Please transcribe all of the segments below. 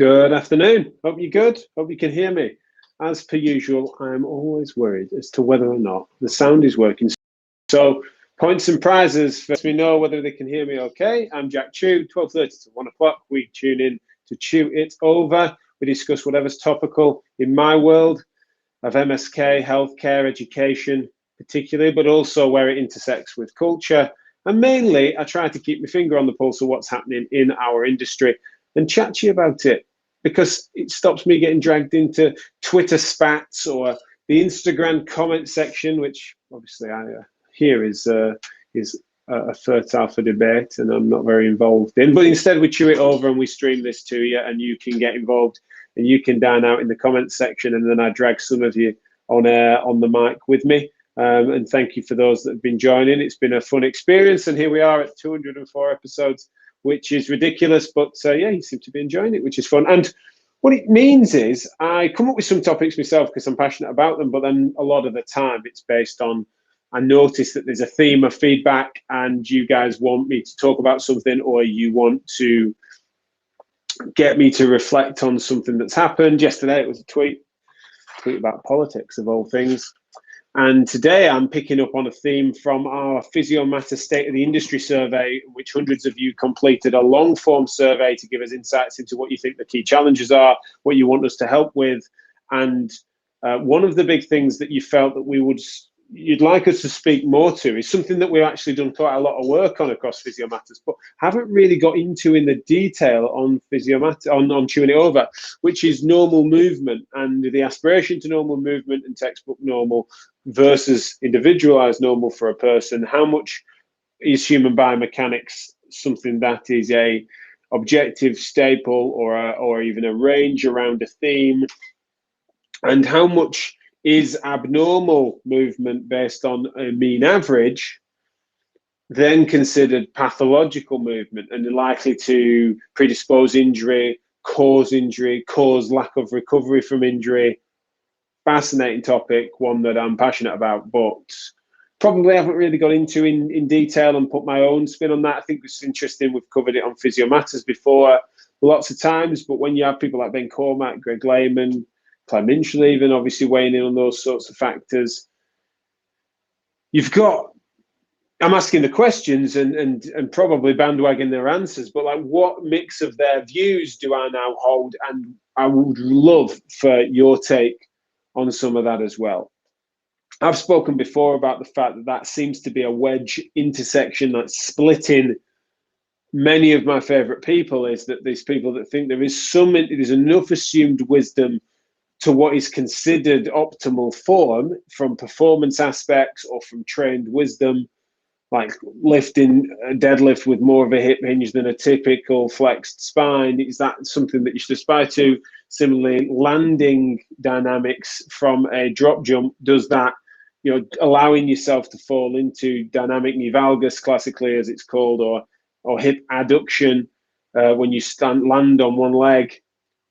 Good afternoon. Hope you're good. Hope you can hear me. As per usual, I'm always worried as to whether or not the sound is working. So points and prizes. First, we know whether they can hear me okay. I'm Jack Chew, 12:30 to 1 o'clock. We tune in to Chew It Over. We discuss whatever's topical in my world of MSK, healthcare, education, particularly, but also where it intersects with culture. And mainly, I try to keep my finger on the pulse of what's happening in our industry and chat to you about it, because it stops me getting dragged into Twitter spats or the Instagram comment section, which obviously I hear is a fertile for debate and I'm not very involved in. But instead we chew it over and we stream this to you and you can get involved and you can dine out in the comments section, and then I drag some of you on air on the mic with me. And thank you for those that have been joining. It's been a fun experience, and here we are at 204 episodes, which is ridiculous, but yeah, you seem to be enjoying it, which is fun. And what it means is I come up with some topics myself because I'm passionate about them, but then a lot of the time it's based on, I notice that there's a theme of feedback and you guys want me to talk about something, or you want to get me to reflect on something that's happened. Yesterday it was a tweet about politics of all things. And today I'm picking up on a theme from our Physiomatter State of the Industry survey, in which hundreds of you completed a long form survey to give us insights into what you think the key challenges are, what you want us to help with. And one of the big things that you felt that you'd like us to speak more to is something that we've actually done quite a lot of work on across Physiomatters, but haven't really got into in the detail on Physiomatter, on Chewing It Over, which is normal movement and the aspiration to normal movement and textbook normal versus individualized normal for a person. How much is human biomechanics something that is a objective staple or even a range around a theme, and how much is abnormal movement based on a mean average then considered pathological movement and likely to predispose injury, cause lack of recovery from injury. Fascinating topic, one that I'm passionate about, but probably haven't really got into in detail and put my own spin on that. I think it's interesting. We've covered it on Physiomatters before lots of times, but when you have people like Ben Cormack, Greg Lehman, Claire Minchell even obviously weighing in on those sorts of factors, I'm asking the questions and probably bandwagon their answers, but like, what mix of their views do I now hold? And I would love for your take on some of that as well. I've spoken before about the fact that seems to be a wedge intersection that's splitting many of my favorite people, is that these people that think there's enough assumed wisdom to what is considered optimal form from performance aspects or from trained wisdom, like lifting a deadlift with more of a hip hinge than a typical flexed spine. Is that something that you should aspire to? Similarly, landing dynamics from a drop jump, does that, allowing yourself to fall into dynamic knee valgus, classically as it's called, or hip adduction when you land on one leg,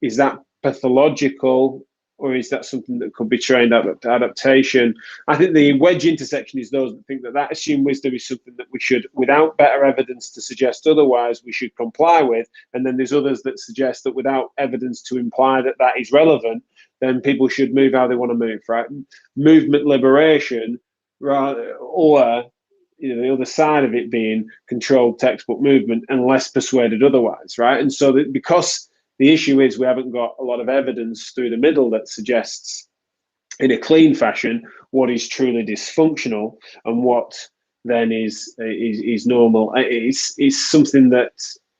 is that pathological, or is that something that could be trained adaptation? I think the wedge intersection is those that think that assumed wisdom is something that we should, without better evidence to suggest otherwise, we should comply with. And then there's others that suggest that without evidence to imply that is relevant, then people should move how they want to move, right? Movement liberation, or the other side of it being controlled textbook movement, unless persuaded otherwise, right? And so because the issue is we haven't got a lot of evidence through the middle that suggests in a clean fashion what is truly dysfunctional and what then is normal. It's something that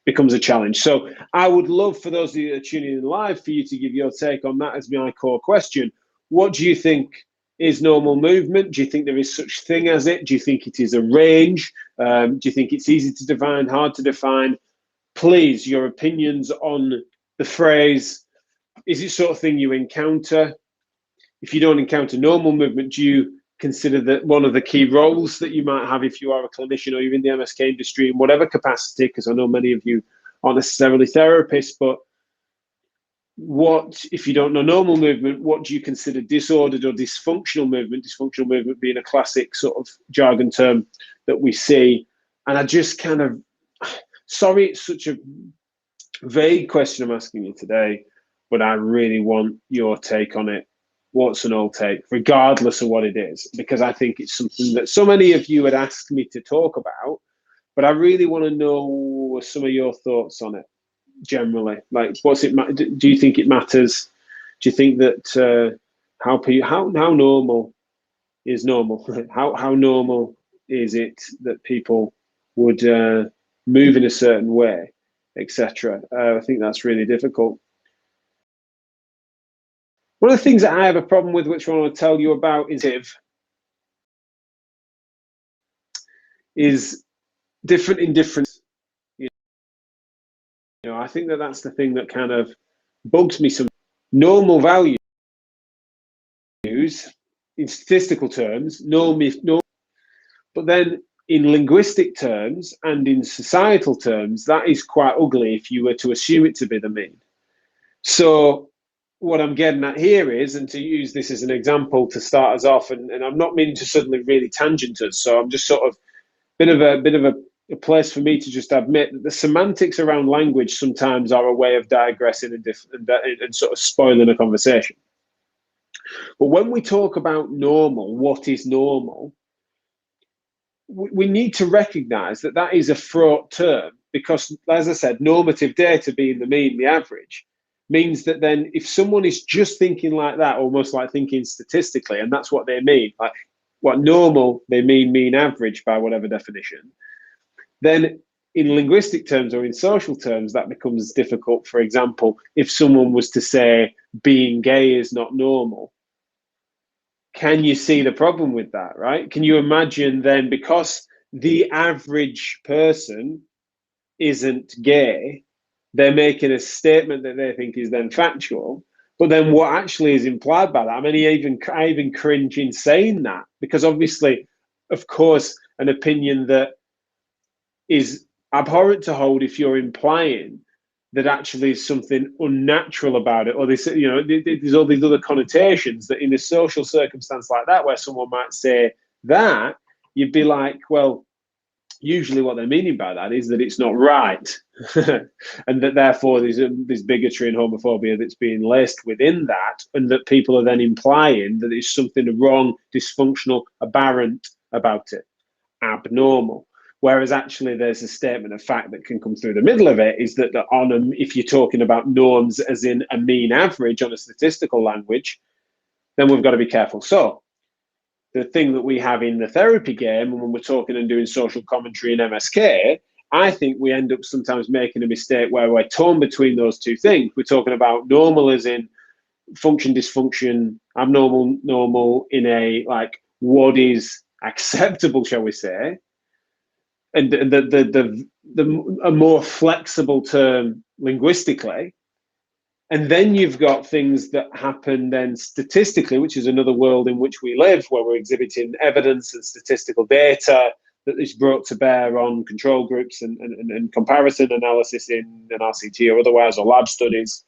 becomes a challenge. So I would love for those of you that are tuning in live for you to give your take on that as my core question. What do you think is normal movement? Do you think there is such thing as it? Do you think it is a range? Do you think it's easy to define, hard to define? Please, your opinions on the phrase. Is it sort of thing you encounter? If you don't encounter normal movement, do you consider that one of the key roles that you might have if you are a clinician or you're in the MSK industry in whatever capacity, because I know many of you aren't necessarily therapists, but what, if you don't know normal movement, what do you consider disordered or dysfunctional movement? Dysfunctional movement being a classic sort of jargon term that we see. And I just sorry, it's such a vague question I'm asking you today, but I really want your take on it. What's an old take, regardless of what it is, because I think it's something that so many of you had asked me to talk about, but I really want to know some of your thoughts on it generally. Like, what's it? Do you think it matters? Do you think that how normal is normal? How normal is it that people would move in a certain way, etc.? I think that's really difficult. One of the things that I have a problem with, which I want to tell you about, is different in different. You know, I think that that's the thing that kind of bugs me. Some normal values in statistical terms, no, but then in linguistic terms and in societal terms, that is quite ugly if you were to assume it to be the mean. So what I'm getting at here is, and to use this as an example to start us off, and I'm not meaning to suddenly really tangent us, so I'm just sort of bit of a place for me to just admit that the semantics around language sometimes are a way of digressing and sort of spoiling a conversation. But when we talk about normal, what is normal, we need to recognize that that is a fraught term because, as I said, normative data being the mean, the average, means that then if someone is just thinking like that, almost like thinking statistically, and that's what they mean, like what normal, they mean average by whatever definition, then in linguistic terms or in social terms, that becomes difficult. For example, if someone was to say being gay is not normal, can you see the problem with that, right? Can you imagine then, because the average person isn't gay, they're making a statement that they think is then factual, but then what actually is implied by that? I mean, I even cringe in saying that, because obviously, of course, an opinion that is abhorrent to hold if you're implying that actually is something unnatural about it, or this, you know, there's all these other connotations that in a social circumstance like that, where someone might say that, you'd be like, well, usually what they're meaning by that is that it's not right, and that therefore there's bigotry and homophobia that's being laced within that, and that people are then implying that there's something wrong, dysfunctional, aberrant about it, abnormal. Whereas actually there's a statement of fact that can come through the middle of it, is that if you're talking about norms as in a mean average on a statistical language, then we've got to be careful. So the thing that we have in the therapy game, when we're talking and doing social commentary in MSK, I think we end up sometimes making a mistake where we're torn between those two things. We're talking about normal as in function, dysfunction, abnormal, normal, in a like what is acceptable, shall we say, and a more flexible term linguistically. And then you've got things that happen then statistically, which is another world in which we live, where we're exhibiting evidence and statistical data that is brought to bear on control groups and comparison analysis in an RCT or otherwise, or lab studies.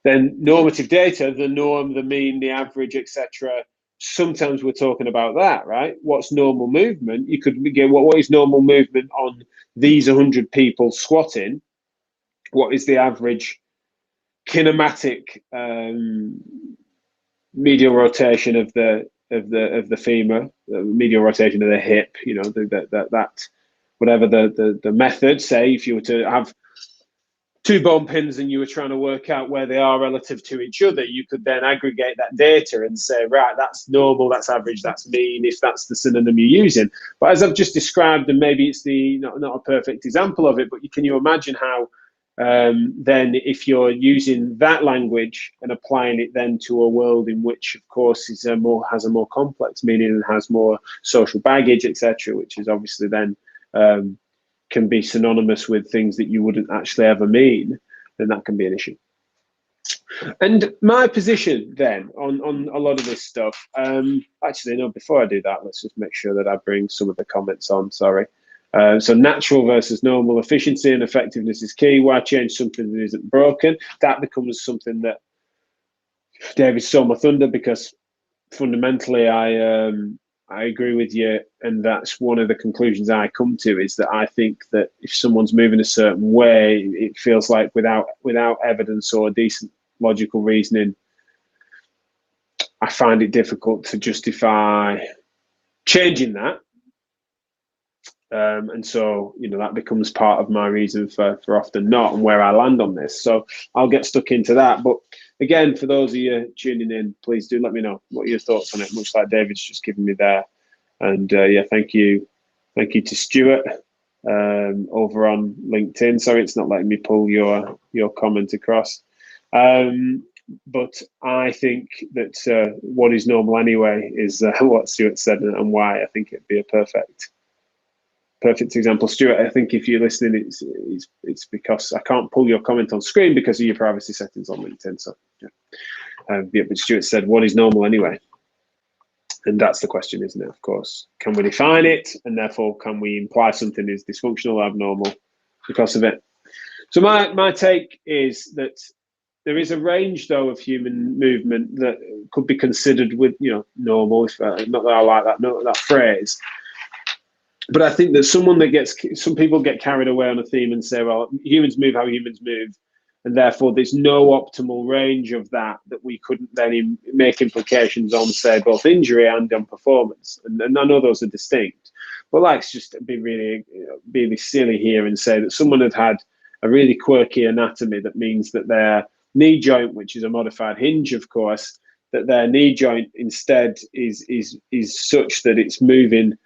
Then normative data, the norm, the mean, the average, etc. Sometimes we're talking about that, right? What's normal movement? You could get what is normal movement on these 100 people squatting? What is the average kinematic medial rotation of the femur, the medial rotation of the hip? You know, that whatever the method. Say if you were to have two bone pins and you were trying to work out where they are relative to each other, you could then aggregate that data and say, right, that's normal, that's average, that's mean, if that's the synonym you're using. But as I've just described, and maybe it's not a perfect example of it, but can you imagine how then if you're using that language and applying it then to a world in which, of course, has a more complex meaning and has more social baggage, etc., which is obviously then can be synonymous with things that you wouldn't actually ever mean, then that can be an issue. And my position then on a lot of this stuff, actually, no, before I do that, let's just make sure that I bring some of the comments on, sorry. So natural versus normal, efficiency and effectiveness is key. Why change something that isn't broken? That becomes something that David stole my thunder, because fundamentally I I agree with you, and that's one of the conclusions I come to, is that I think that if someone's moving a certain way, it feels like without evidence or decent logical reasoning, I find it difficult to justify changing that. And so, that becomes part of my reason for often not, and where I land on this. So I'll get stuck into that. But again, for those of you tuning in, please do let me know what your thoughts on it, much like David's just given me there. And yeah, thank you to Stuart over on LinkedIn. Sorry, it's not letting me pull your comment across. But I think that what is normal anyway is what Stuart said, and why I think it'd be a perfect example. Stuart, I think if you're listening, it's because I can't pull your comment on screen because of your privacy settings on LinkedIn. So yeah, but Stuart said, what is normal anyway? And that's the question, isn't it? Of course, can we define it, and therefore can we imply something is dysfunctional or abnormal because of it? So my take is that there is a range, though, of human movement that could be considered with normal. Not that I like that phrase. But I think that some people get carried away on a theme and say, well, humans move how humans move, and therefore there's no optimal range of that we couldn't then make implications on, say, both injury and on performance. And I know those are distinct, but let's just be really silly here and say that someone had a really quirky anatomy that means that their knee joint, which is a modified hinge, of course, that their knee joint instead is such that it's moving.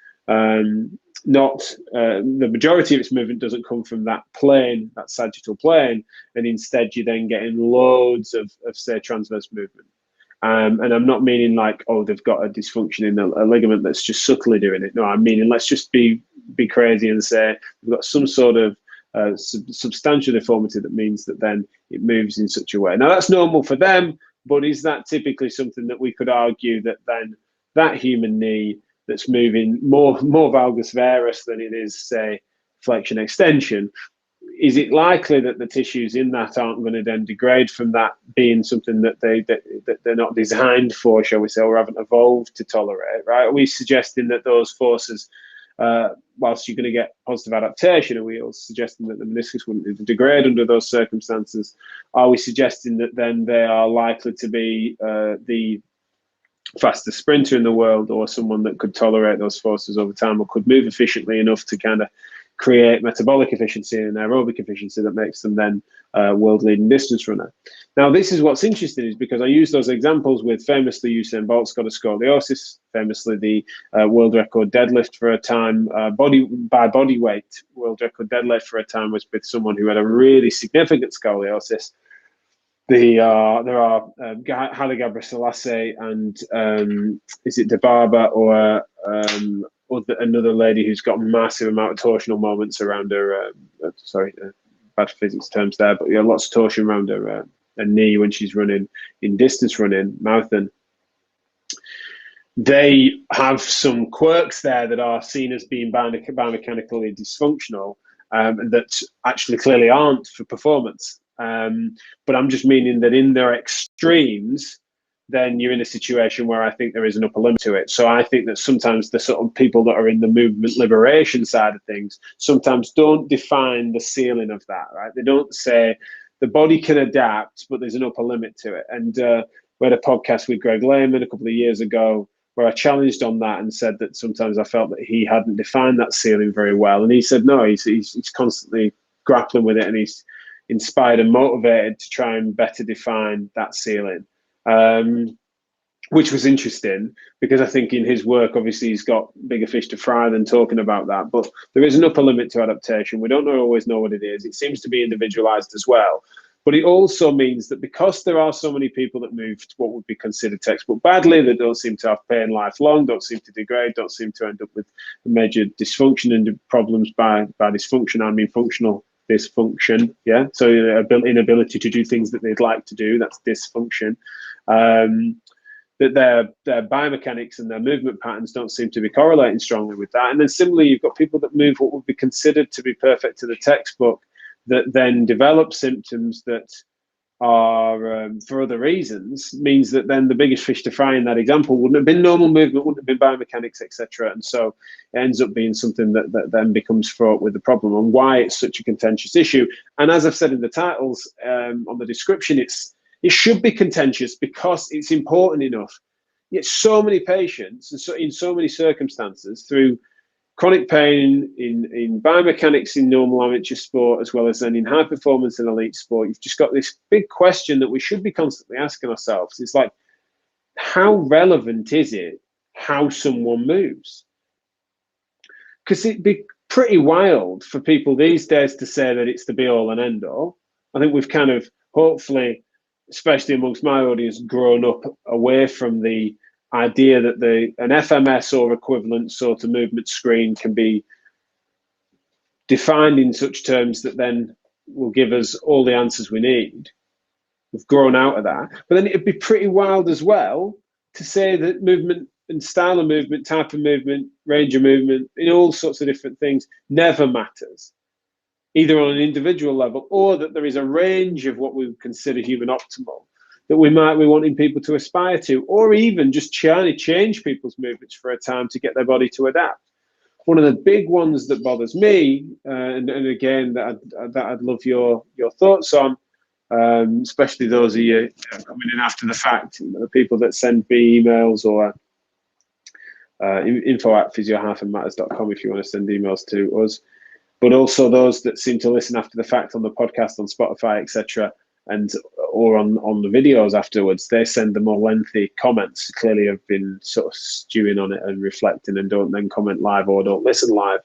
Not the majority of its movement doesn't come from that plane, that sagittal plane, and instead you're then getting loads of say, transverse movement. And I'm not meaning like, oh, they've got a dysfunction in a ligament that's just subtly doing it. No, I'm meaning let's just be crazy and say we've got some sort of substantial deformity that means that then it moves in such a way. Now that's normal for them, but is that typically something that we could argue that then that human knee that's moving more valgus varus than it is, say, flexion extension, is it likely that the tissues in that aren't going to then degrade from that being something that they're not designed for, shall we say, or haven't evolved to tolerate, right? Are we suggesting that those forces, whilst you're going to get positive adaptation, are we also suggesting that the meniscus wouldn't degrade under those circumstances? Are we suggesting that then they are likely to be the fastest sprinter in the world, or someone that could tolerate those forces over time, or could move efficiently enough to kind of create metabolic efficiency and aerobic efficiency that makes them then world leading distance runner? Now, this is what's interesting, is because I use those examples with famously Usain Bolt's got a scoliosis, famously the world record deadlift for a time, body weight world record deadlift for a time was with someone who had a really significant scoliosis. There are Haile Gebrselassie and is it Debaba or another lady who's got a massive amount of torsional moments around her. Bad physics terms there, but yeah, lots of torsion around her knee when she's running in distance running, marathon. They have some quirks there that are seen as being biomechanically dysfunctional, that actually clearly aren't for performance. But I'm just meaning that in their extremes, then you're in a situation where I think there is an upper limit to it. So I think that sometimes the sort of people that are in the movement liberation side of things sometimes don't define the ceiling of that, right? They don't say the body can adapt, but there's an upper limit to it. And we had a podcast with Greg Lehman a couple of years ago where I challenged on that and said that sometimes I felt that he hadn't defined that ceiling very well. And he said, no, he's constantly grappling with it, and he's inspired and motivated to try and better define that ceiling, which was interesting because I think in his work, obviously, he's got bigger fish to fry than talking about that. But there is an upper limit to adaptation. We don't always know what it is. It seems to be individualized as well. But it also means that because there are so many people that move to what would be considered textbook badly, that don't seem to have pain lifelong, don't seem to degrade, don't seem to end up with major dysfunction and problems by dysfunction. I mean functional dysfunction, yeah. So inability to do things that they'd like to do, that's dysfunction. That their biomechanics and their movement patterns don't seem to be correlating strongly with that. And then similarly, you've got people that move what would be considered to be perfect to the textbook, that then develop symptoms that or for other reasons, means that then the biggest fish to fry in that example wouldn't have been normal movement, wouldn't have been biomechanics, etc. And so it ends up being something that then becomes fraught with the problem and why it's such a contentious issue. And as I've said in the titles, on the description, it should be contentious because it's important enough. Yet so many patients, and so in so many circumstances, through chronic pain in biomechanics in normal amateur sport, as well as then in high performance and elite sport, you've just got this big question that we should be constantly asking ourselves. It's like, how relevant is it how someone moves? Because it'd be pretty wild for people these days to say that it's the be all and end all. I think we've kind of, hopefully, especially amongst my audience, grown up away from the idea that an FMS or equivalent sort of movement screen can be defined in such terms that then will give us all the answers we need. We've grown out of that. But then it'd be pretty wild as well to say that movement and style of movement, type of movement, range of movement, in all sorts of different things never matters, either on an individual level or that there is a range of what we would consider human optimal that we might be wanting people to aspire to, or even just trying to change people's movements for a time to get their body to adapt. One of the big ones that bothers me, and again, that I'd love your thoughts on, especially those of you coming in after the fact, the people that send me emails or info@physio-matters.com if you want to send emails to us, but also those that seem to listen after the fact on the podcast, on Spotify, etc., and or on the videos afterwards. They send the more lengthy comments, clearly have been sort of stewing on it and reflecting, and don't then comment live or don't listen live.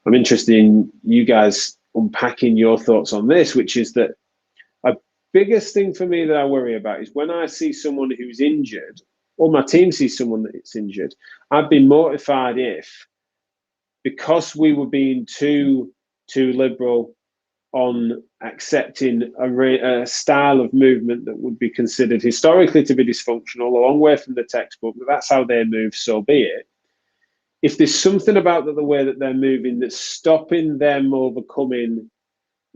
I'm interested in you guys unpacking your thoughts on this, which is that a biggest thing for me that I worry about is when I see someone who's injured, or my team sees someone that's injured, I'd be mortified if, because we were being too liberal on accepting a style of movement that would be considered historically to be dysfunctional, a long way from the textbook, but that's how they move, so be it. If there's something about the way that they're moving that's stopping them overcoming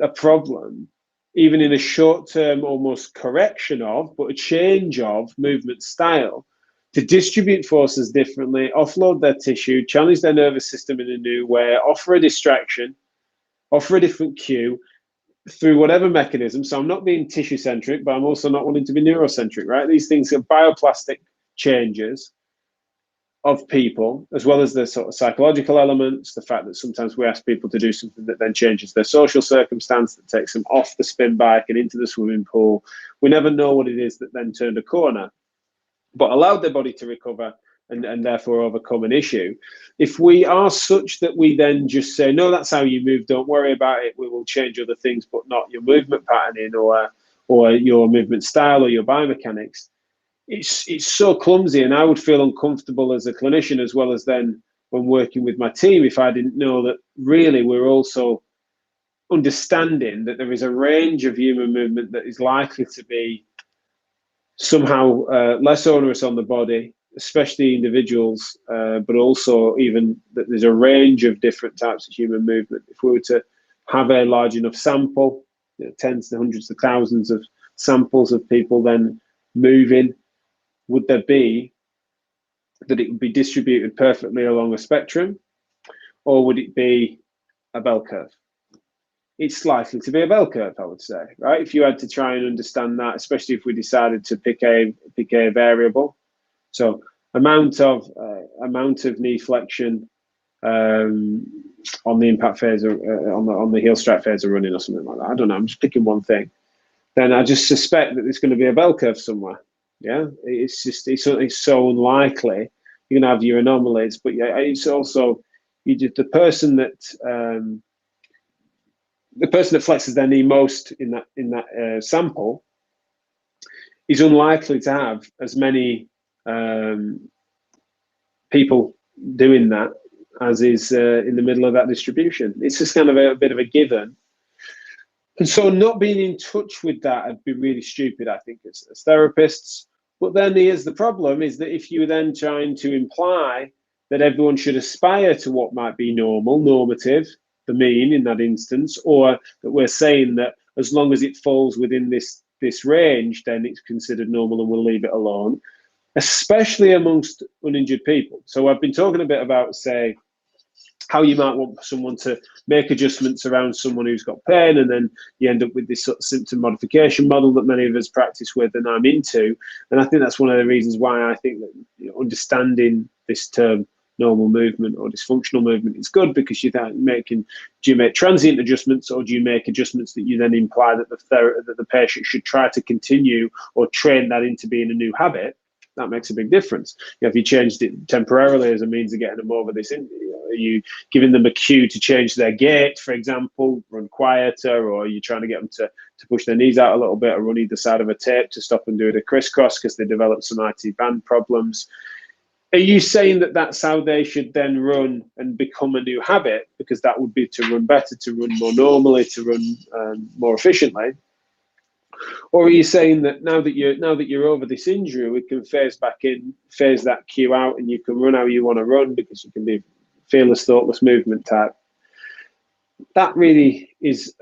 a problem, even in a short-term almost correction of, but a change of movement style, to distribute forces differently, offload their tissue, challenge their nervous system in a new way, offer a distraction, offer a different cue through whatever mechanism. So I'm not being tissue centric, but I'm also not wanting to be neurocentric, right? These things are bioplastic changes of people, as well as the sort of psychological elements, the fact that sometimes we ask people to do something that then changes their social circumstance, that takes them off the spin bike and into the swimming pool. We never know what it is that then turned a corner, but allowed their body to recover and therefore overcome an issue. If we are such that we then just say, no, that's how you move, don't worry about it, we will change other things, but not your movement patterning or your movement style or your biomechanics, it's so clumsy. And I would feel uncomfortable as a clinician, as well as then when working with my team, if I didn't know that really we're also understanding that there is a range of human movement that is likely to be somehow less onerous on the body, especially individuals, but also even that there's a range of different types of human movement. If we were to have a large enough sample, tens to hundreds of thousands of samples of people then moving, would there be that it would be distributed perfectly along a spectrum, or would it be a bell curve? It's likely to be a bell curve, I would say, right? If you had to try and understand that, especially if we decided to pick a variable. So amount of knee flexion on the impact phase or on the heel strike phase of running or something like that. I don't know. I'm just picking one thing. Then I just suspect that there's going to be a bell curve somewhere. Yeah, it's so unlikely. You're going to have your anomalies, but yeah, it's also the person that flexes their knee most in that sample is unlikely to have as many people doing that as is in the middle of that distribution. It's just kind of a bit of a given. And so not being in touch with that would be really stupid, I think, as therapists. But then here's the problem, is that if you're then trying to imply that everyone should aspire to what might be normative, the mean in that instance, or that we're saying that as long as it falls within this range, then it's considered normal and we'll leave it alone, especially amongst uninjured people. So I've been talking a bit about, say, how you might want someone to make adjustments around someone who's got pain, and then you end up with this sort of symptom modification model that many of us practice with and I'm into. And I think that's one of the reasons why I think that, you know, understanding this term normal movement or dysfunctional movement is good, because do you make transient adjustments, or do you make adjustments that you then imply that the patient should try to continue or train that into being a new habit? That makes a big difference. You know, if you changed it temporarily as a means of getting them over this, are you giving them a cue to change their gait, for example, run quieter, or are you trying to get them to push their knees out a little bit or run either side of a tape to stop and do it a crisscross because they develop some IT band problems? Are you saying that that's how they should then run and become a new habit, because that would be to run better, to run more normally, to run more efficiently? Or are you saying that now that you're over this injury, we can phase back in, phase that cue out, and you can run how you want to run because you can be fearless, thoughtless movement type? That really is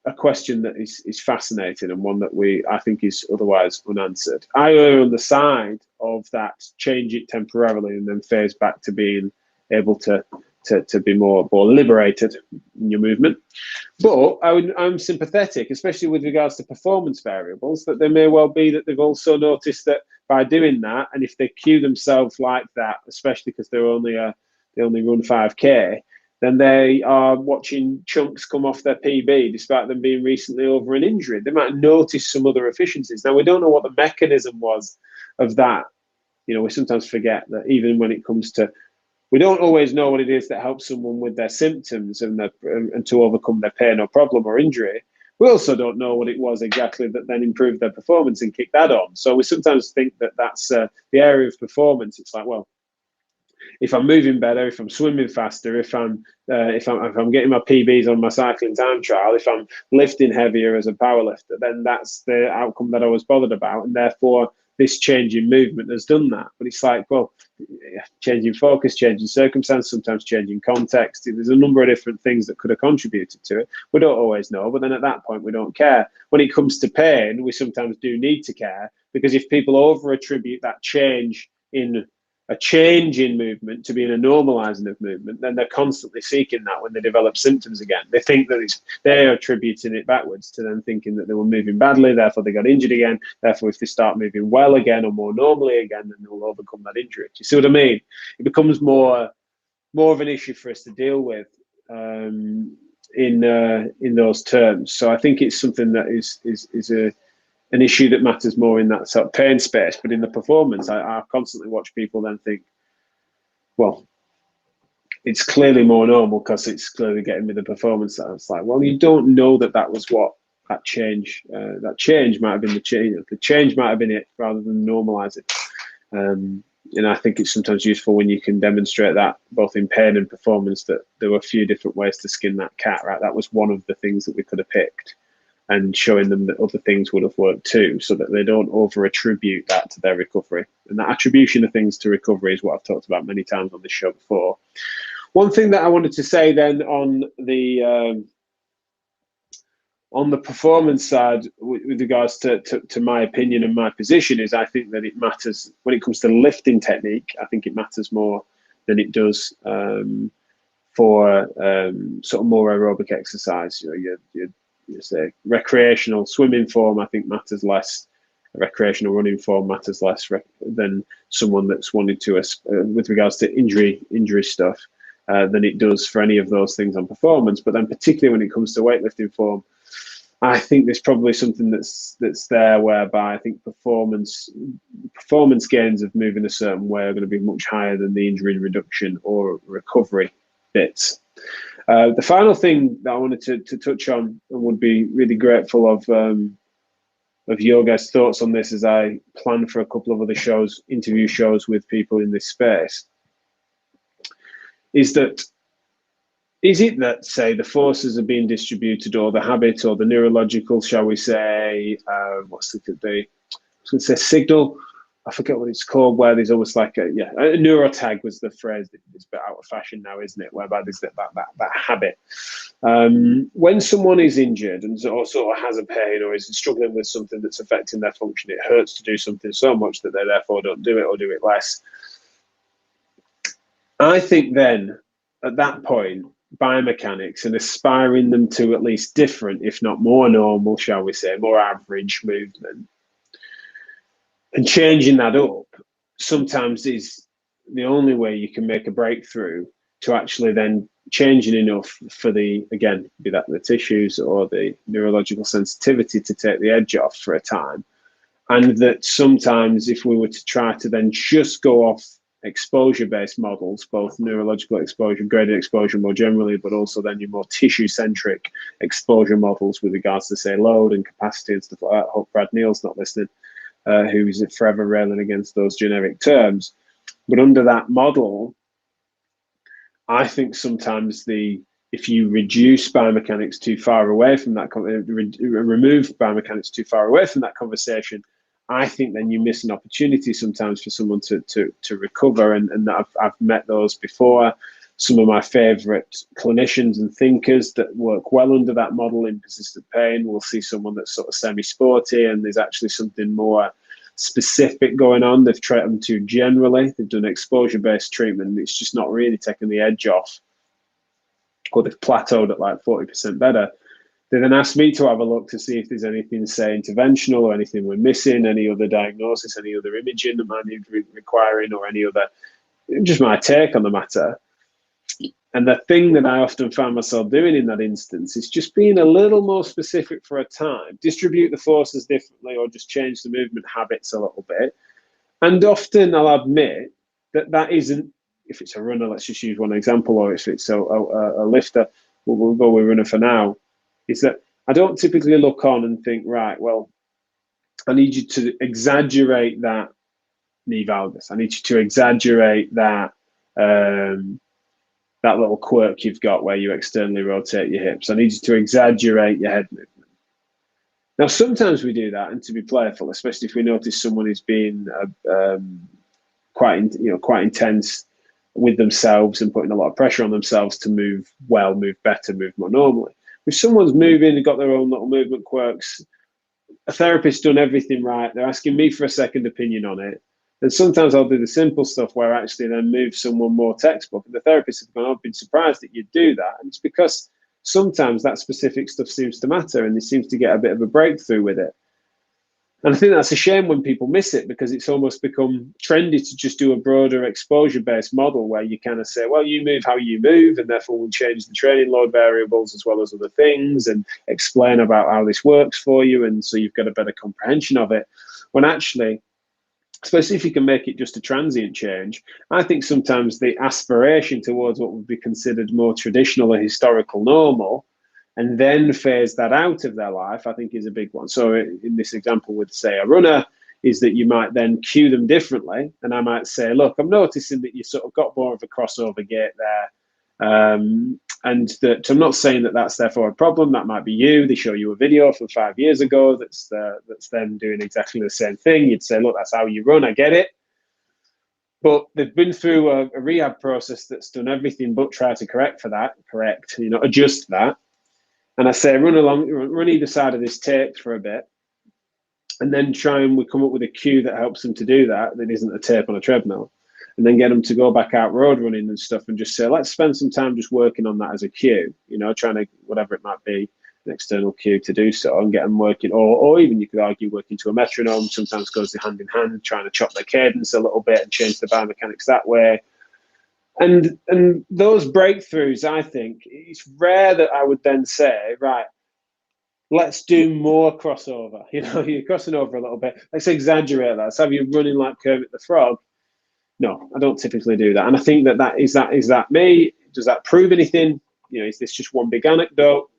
a question that is fascinating, and one that I think is otherwise unanswered. I err on the side of that: change it temporarily and then phase back to being able to be more liberated in your movement. But I'm sympathetic, especially with regards to performance variables, that there may well be that they've also noticed that by doing that, and if they cue themselves like that, especially because they only run 5K, then they are watching chunks come off their PB despite them being recently over an injury. They might notice some other efficiencies. Now, we don't know what the mechanism was of that. You know, we sometimes forget that even when it comes to, we don't always know what it is that helps someone with their symptoms and to overcome their pain or problem or injury. We also don't know what it was exactly that then improved their performance and kicked that on. So we sometimes think that that's the area of performance. It's like, well, if I'm moving better, if I'm swimming faster, if I'm getting my PBs on my cycling time trial, if I'm lifting heavier as a powerlifter, then that's the outcome that I was bothered about, and therefore this change in movement has done that. But it's like, well, changing focus, changing circumstance, sometimes changing context. There's a number of different things that could have contributed to it. We don't always know, but then at that point, we don't care. When it comes to pain, we sometimes do need to care, because if people over-attribute that change in movement to being a normalizing of movement, then they're constantly seeking that when they develop symptoms again. They think that they're attributing it backwards to them thinking that they were moving badly, therefore they got injured again. Therefore, if they start moving well again or more normally again, then they'll overcome that injury. Do you see what I mean? It becomes more of an issue for us to deal with in those terms. So I think it's something that is an issue that matters more in that sort of pain space. But in the performance, I constantly watch people then think, well, it's clearly more normal because it's clearly getting me the performance. That it's like, well, you don't know that was what that change might have been the change. The change might have been it rather than normalize it. And I think it's sometimes useful when you can demonstrate that both in pain and performance, that there were a few different ways to skin that cat, right? That was one of the things that we could have picked, and showing them that other things would have worked too, so that they don't over-attribute that to their recovery. And that attribution of things to recovery is what I've talked about many times on this show before. One thing that I wanted to say then on the performance side with regards to my opinion and my position is, I think that it matters when it comes to lifting technique. I think it matters more than it does for sort of more aerobic exercise. You know, you say recreational swimming form, I think matters less. Recreational running form matters less than someone that's wanted to, with regards to injury stuff, than it does for any of those things on performance. But then particularly when it comes to weightlifting form, I think there's probably something that's there whereby I think performance gains of moving a certain way are going to be much higher than the injury reduction or recovery bits. The final thing that I wanted to touch on, and would be really grateful of your guys' thoughts on this as I plan for a couple of other shows, interview shows with people in this space, is it that, say, the forces are being distributed, or the habit, or the neurological, shall we say, what's it could be? I was going to say signal, I forget what it's called, where there's almost like a neurotag was the phrase that is a bit out of fashion now, isn't it? Whereby there's that habit. When someone is injured and also has a pain or is struggling with something that's affecting their function, it hurts to do something so much that they therefore don't do it or do it less. I think then, at that point, biomechanics and aspiring them to at least different, if not more normal, shall we say, more average movement, and changing that up sometimes is the only way you can make a breakthrough to actually then changing enough for the, again, be that the tissues or the neurological sensitivity to take the edge off for a time. And that sometimes if we were to try to then just go off exposure-based models, both neurological exposure, graded exposure more generally, but also then your more tissue-centric exposure models with regards to, say, load and capacity and stuff like that. I hope Brad Neal's not listening, who's forever railing against those generic terms. But under that model, I think sometimes if you reduce biomechanics too far away from that, remove biomechanics too far away from that conversation, I think then you miss an opportunity sometimes for someone to recover. And I've met those before. Some of my favorite clinicians and thinkers that work well under that model in persistent pain will see someone that's sort of semi-sporty and there's actually something more specific going on. They've treated them too generally. They've done exposure-based treatment. And it's just not really taking the edge off, or they've plateaued at like 40% better. They then ask me to have a look to see if there's anything, say, interventional or anything we're missing, any other diagnosis, any other imaging that might need requiring, or any other, just my take on the matter. And the thing that I often find myself doing in that instance is just being a little more specific for a time, distribute the forces differently, or just change the movement habits a little bit. And often I'll admit that isn't, if it's a runner, let's just use one example, or if it's a lifter, we'll go with runner for now, is that I don't typically look on and think, right, well, I need you to exaggerate that knee valgus. I need you to exaggerate that that little quirk you've got where you externally rotate your hips. I need you to exaggerate your head movement. Now, sometimes we do that, and to be playful, especially if we notice someone is being quite intense with themselves and putting a lot of pressure on themselves to move well, move better, move more normally. If someone's moving and got their own little movement quirks, a therapist's done everything right, they're asking me for a second opinion on it. And sometimes I'll do the simple stuff where I actually then move someone more textbook. And the therapist has gone, I've been surprised that you'd do that. And it's because sometimes that specific stuff seems to matter and they seems to get a bit of a breakthrough with it. And I think that's a shame when people miss it, because it's almost become trendy to just do a broader exposure-based model where you kind of say, well, you move how you move, and therefore we'll change the training load variables as well as other things and explain about how this works for you. And so you've got a better comprehension of it. When actually, especially if you can make it just a transient change, I think sometimes the aspiration towards what would be considered more traditional or historical normal, and then phase that out of their life, I think is a big one. So in this example with, say, a runner, is that you might then cue them differently. And I might say, look, I'm noticing that you sort of got more of a crossover gait there. And that I'm not saying that that's therefore a problem. That might be you. They show you a video from 5 years ago that's them doing exactly the same thing. You'd say, look, that's how you run. I get it. But they've been through a rehab process that's done everything but try to adjust that. And I say, run either side of this tape for a bit, and then we come up with a cue that helps them to do that isn't a tape on a treadmill, and then get them to go back out road running and stuff and just say, let's spend some time just working on that as a cue, trying to, whatever it might be, an external cue to do so, and get them working, or even you could argue working to a metronome sometimes goes hand in hand, trying to chop their cadence a little bit and change the biomechanics that way. And those breakthroughs, I think, it's rare that I would then say, right, let's do more crossover. You're crossing over a little bit. Let's exaggerate that. Let's have you running like Kermit the Frog. No, I don't typically do that. And I think is that me? Does that prove anything? Is this just one big anecdote?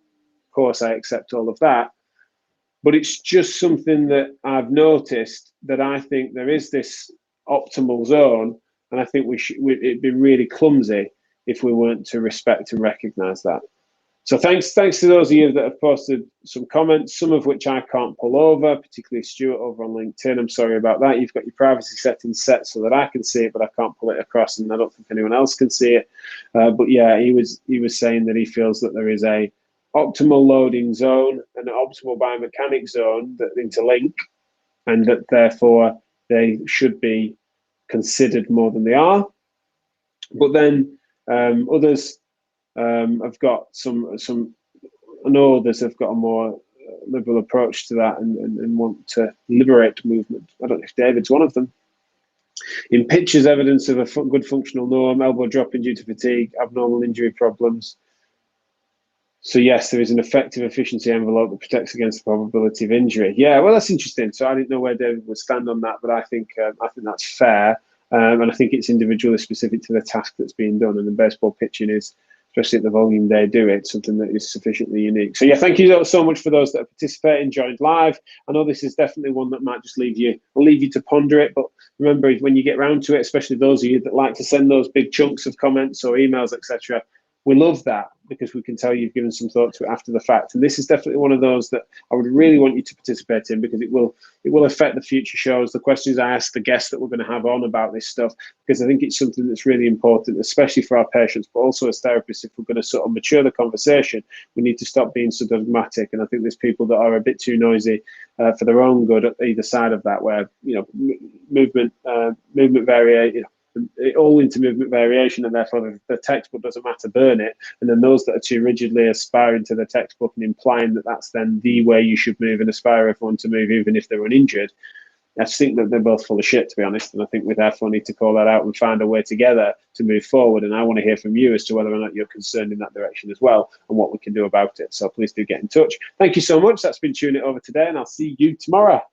Of course, I accept all of that. But it's just something that I've noticed, that I think there is this optimal zone. And I think it'd be really clumsy if we weren't to respect and recognize that. So thanks to those of you that have posted some comments, some of which I can't pull over, particularly Stuart over on LinkedIn. I'm sorry about that. You've got your privacy settings set so that I can see it, but I can't pull it across, and I don't think anyone else can see it. But yeah, he was saying that he feels that there is a optimal loading zone and an optimal biomechanics zone that interlink, and that therefore they should be considered more than they are. But then others have got some. I know others have got a more liberal approach to that and want to liberate movement. I don't know if David's one of them. In pictures, evidence of a good functional norm, elbow dropping due to fatigue, abnormal injury problems. So yes, there is an effective efficiency envelope that protects against the probability of injury. Yeah, well, that's interesting. So I didn't know where David would stand on that, but I think that's fair, and I think it's individually specific to the task that's being done. And the baseball pitching is, especially at the volume they do it, something that is sufficiently unique. So yeah, thank you so much for those that are participating, joined live. I know this is definitely one that might just leave you to ponder it, but remember, when you get round to it, especially those of you that like to send those big chunks of comments or emails, etc., we love that because we can tell you've given some thought to it after the fact. And this is definitely one of those that I would really want you to participate in, because it will affect the future shows, the questions I ask the guests that we're going to have on about this stuff, because I think it's something that's really important, especially for our patients, but also as therapists. If we're going to sort of mature the conversation, we need to stop being so dogmatic. And I think there's people that are a bit too noisy for their own good at either side of that, where, you know, movement variation, all into movement variation, and therefore the textbook doesn't matter, burn it. And then those that are too rigidly aspiring to the textbook and implying that that's then the way you should move and aspire everyone to move, even if they're uninjured. I just think that they're both full of shit, to be honest. And I think we therefore need to call that out and find a way together to move forward. And I want to hear from you as to whether or not you're concerned in that direction as well, and what we can do about it. So please do get in touch. Thank you so much. That's been Tune It Over today, and I'll see you tomorrow.